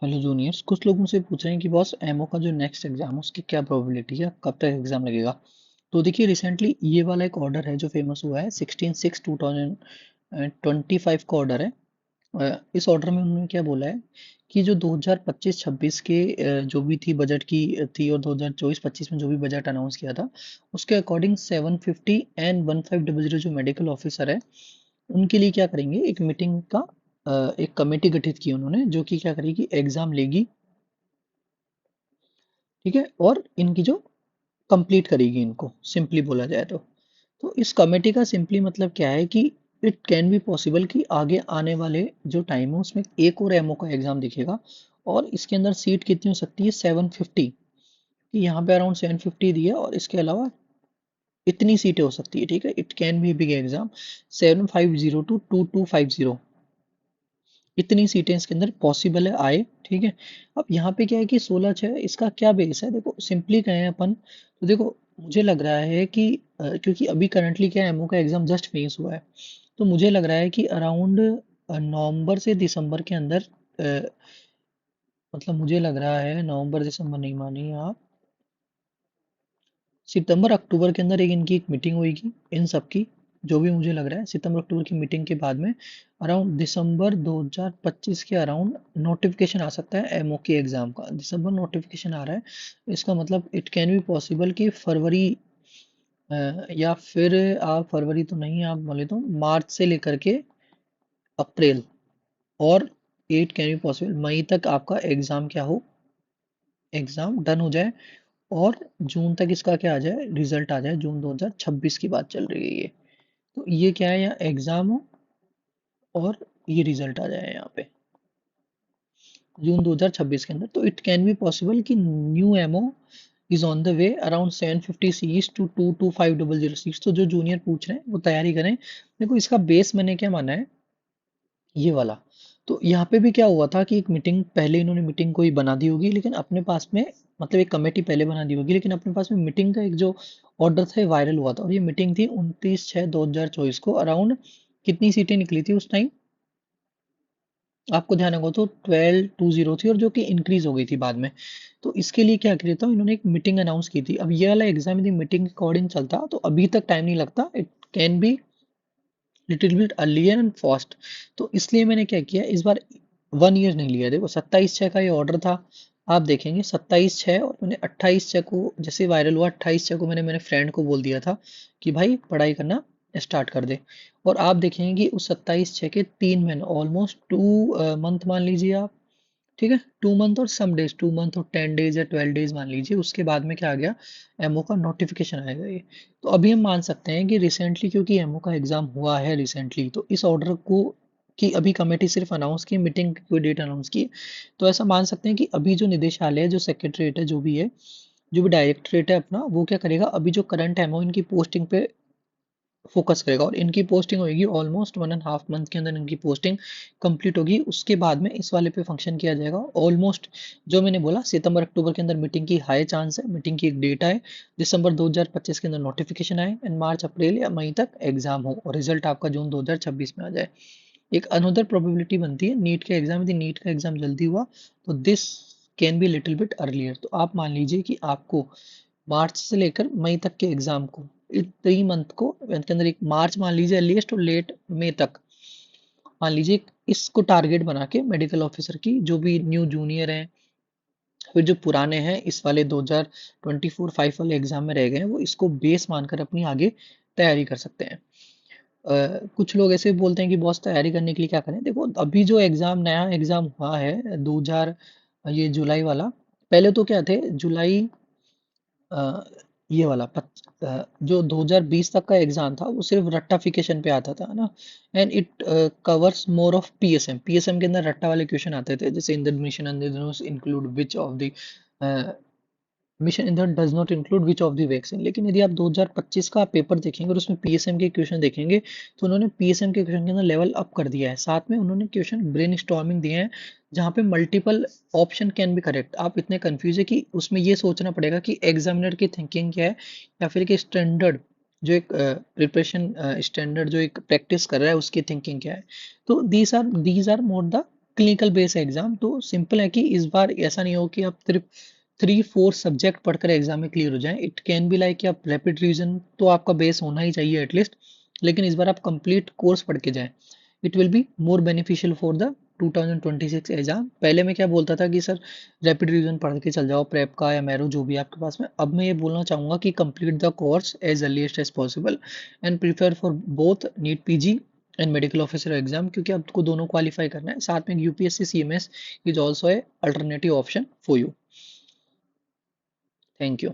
Hello juniors, कुछ लोग मुझसे पूछ रहे हैं कि बॉस एमओ का जो नेक्स्ट एग्जाम है उसकी क्या प्रोबेबिलिटी है, कब तक एग्जाम लगेगा। तो देखिए, रिसेंटली ये वाला एक ऑर्डर है जो फेमस हुआ है, 16/6/2025 का ऑर्डर है। इस ऑर्डर में उन्होंने क्या बोला है कि जो 2025-26 के जो भी थी बजट की थी, और 2024-25 में जो भी बजट अनाउंस किया था उसके अकॉर्डिंग 750 एंड 1500 जो मेडिकल ऑफिसर है उनके लिए क्या करेंगे, एक मीटिंग का एक कमेटी गठित की उन्होंने, जो कि क्या करेगी, एग्जाम लेगी। ठीक है, और इनकी जो कंप्लीट करेगी, इनको सिंपली बोला जाए तो इस कमेटी का सिंपली मतलब क्या है कि इट कैन बी पॉसिबल कि आगे आने वाले जो टाइम है उसमें एक और एमओ का एग्जाम दिखेगा, और इसके अंदर सीट कितनी हो सकती है, 750। कि यहाँ पे अराउंड 750 दी है, और इसके अलावा इतनी सीटें हो सकती है। ठीक है, it can B big exam 750 to 2250, इतनी सीटें इसके अंदर पॉसिबल है आए। ठीक है, अब यहाँ पे क्या है कि 16/6 इसका क्या बेस है, देखो सिंपली कहें अपन तो देखो, मुझे लग रहा है कि क्योंकि अभी करंटली क्या एमओ का एग्जाम जस्ट फिनिश हुआ है, तो मुझे लग रहा है कि अराउंड नवंबर से दिसंबर के अंदर, अ, मतलब मुझे लग रहा है नवंबर दिसंबर नहीं, मानिए आप, सितंबर अक्टूबर के अंदर इनकी एक मीटिंग होगी इन सब की। जो भी मुझे लग रहा है सितंबर अक्टूबर की मीटिंग के बाद में अराउंड दिसंबर 2025 के अराउंड नोटिफिकेशन आ सकता है एमओ के एग्जाम का। दिसंबर नोटिफिकेशन आ रहा है, इसका मतलब इट कैन बी पॉसिबल कि फरवरी, या फिर आप फरवरी तो नहीं, आप बोले तो मार्च से लेकर के अप्रैल, और इट कैन बी पॉसिबल मई तक आपका एग्जाम क्या हो, एग्जाम डन हो जाए, और जून तक इसका क्या आ जाए, रिजल्ट आ जाए। जून 2026 की बात चल रही है ये। तो ये क्या है, यहाँ एग्जाम हो और ये रिजल्ट आ जाए यहाँ पे जून 2026 के अंदर। तो इट कैन बी पॉसिबल कि new MO is on the way around 750 series to 22500 seats. तो जो जूनियर पूछ रहे हैं वो तैयारी करें। देखो, इसका बेस मैंने क्या माना है, ये वाला। तो यहाँ पे भी क्या हुआ था कि एक मीटिंग पहले इन्होंने मीटिंग कोई बना दी होगी, लेकिन अपने पास में, मतलब एक कमेटी पहले बना दी होगी, लेकिन अपने पास में मीटिंग का एक जो ऑर्डर था वायरल हुआ था, और ये मीटिंग थी 29/6/2024 को। अराउंड कितनी सीटें निकली थी उस टाइम, आपको ध्यान होगा तो 1220 थी, और जो कि इंक्रीज हो गई थी बाद में। तो इसके लिए क्या किया था इन्होंने, एक मीटिंग अनाउंस की थी। अब ये वाला एग्जाम यदि मीटिंग के अकॉर्डिंग चलता तो अभी तक टाइम नहीं लगता, it can be little bit earlier and fast. तो इसलिए मैंने क्या किया इस बार, 1 ईयर नहीं लिया। देखो, 27/6 का ये ऑर्डर था, आप देखेंगे 27/6, और मैंने 28/6 को जैसे वायरल हुआ, 28/6 को मैंने मेरे फ्रेंड को बोल दिया था कि भाई पढ़ाई करना स्टार्ट कर दे। और आप देखेंगे कि उस 27/6 के 3 महीने, ऑलमोस्ट 2 मंथ मान लीजिए आप। ठीक है, 2 मंथ और सम डेज, 2 मंथ और 10 डेज या 12 डेज मान लीजिए, उसके बाद में क्या आ गया, एमओ का नोटिफिकेशन आएगा ये। तो अभी हम मान सकते हैं कि रिसेंटली, क्योंकि एमओ का एग्जाम हुआ है रिसेंटली, तो इस ऑर्डर को कि अभी कमेटी सिर्फ अनाउंस की, मीटिंग की कोई डेट अनाउंस की, तो ऐसा मान सकते हैं कि अभी जो निदेशालय है, जो सेक्रेटरीट है, जो भी है, जो भी डायरेक्टरेट है अपना, वो क्या करेगा, अभी जो करंट एमओ इनकी पोस्टिंग पे फोकस करेगा, और इनकी पोस्टिंग होगी ऑलमोस्ट 1.5 मंथ के अंदर इनकी पोस्टिंग कंप्लीट होगी। उसके बाद में इस वाले पे फंक्शन किया जाएगा ऑलमोस्ट। जो मैंने बोला, सितंबर अक्टूबर के अंदर मीटिंग की हाई चांस है, मीटिंग की एक डेट आए, दिसंबर 2025 के अंदर नोटिफिकेशन आए, एंड मार्च अप्रैल या मई तक एग्जाम हो, और रिजल्ट आपका जून 2026 में आ जाए। एक अनदर प्रोबेबिलिटी बनती है नीट के एग्जाम, यदि नीट का एग्जाम जल्दी हुआ तो this can be little bit earlier. तो आप मान लीजिए कि आपको मार्च से लेकर मई तक के एग्जाम को, 3 मंथ को के अंदर, एक मार्च मान लीजिए अर्लीस्ट, और लेट मई तक मान लीजिए, इसको टारगेट बना के मेडिकल ऑफिसर की जो भी न्यू जूनियर हैं, फिर जो पुराने हैं इस वाले 2024-5 वाले एग्जाम में रह गए हैं, वो इसको बेस मानकर अपनी आगे तैयारी कर सकते हैं। कुछ लोग ऐसे बोलते हैं कि बॉस तैयारी करने के लिए क्या करें। देखो, अभी जो एग्जाम, नया एग्जाम हुआ है 2000, ये जुलाई वाला, पहले तो क्या थे जुलाई, अ, ये वाला जो 2020 तक का एग्जाम था वो सिर्फ रट्टाफिकेशन पे आता था ना, and it covers more of PSM. PSM के अंदर रट्टा वाले क्वेश्चन आते थे, जैसे in the mission include which of the mission Indradhanush does not include which of the vaccine. लेकिन यदि आप 2025 का पेपर देखेंगे और उसमें पीएसएम के क्वेश्चन देखेंगे, तो उन्होंने पीएसएम के क्वेश्चन के अंदर लेवल अप कर दिया है। साथ में उन्होंने क्वेश्चन ब्रेन स्टॉर्मिंग दिए हैं, जहाँ पे multiple option can be correct. आप इतने कंफ्यूज है कि उसमें ये सोचना पड़ेगा कि एग्जामिनर की थिंकिंग क्या है, या फिर कि स्टैंडर्ड जो एक प्रिपरेशन स्टैंडर्ड जो एक प्रैक्टिस कर रहा है उसकी थिंकिंग क्या है। तो these are more the clinical base exam, तो सिंपल है कि इस बार ऐसा नहीं हो कि आप सिर्फ 3-4 सब्जेक्ट पढ़कर एग्जाम में क्लियर हो जाएं। इट कैन बी लाइक कि आप रैपिड रिवीजन तो आपका बेस होना ही चाहिए एटलीस्ट, लेकिन इस बार आप कंप्लीट कोर्स पढ़ के जाएं। It will be more beneficial for the 2026 exam. पहले मैं क्या बोलता था कि सर रैपिड रिवीजन पढ़ के चल जाओ, प्रेप का या मैरो जो भी है आपके पास में। अब मैं ये बोलना चाहूंगा कि complete the course as earliest as possible and prepare for both NEET PG and medical officer exam, क्योंकि आपको दोनों क्वालिफाई करना है। साथ में UPSC CMS is also a alternative option for you. Thank you.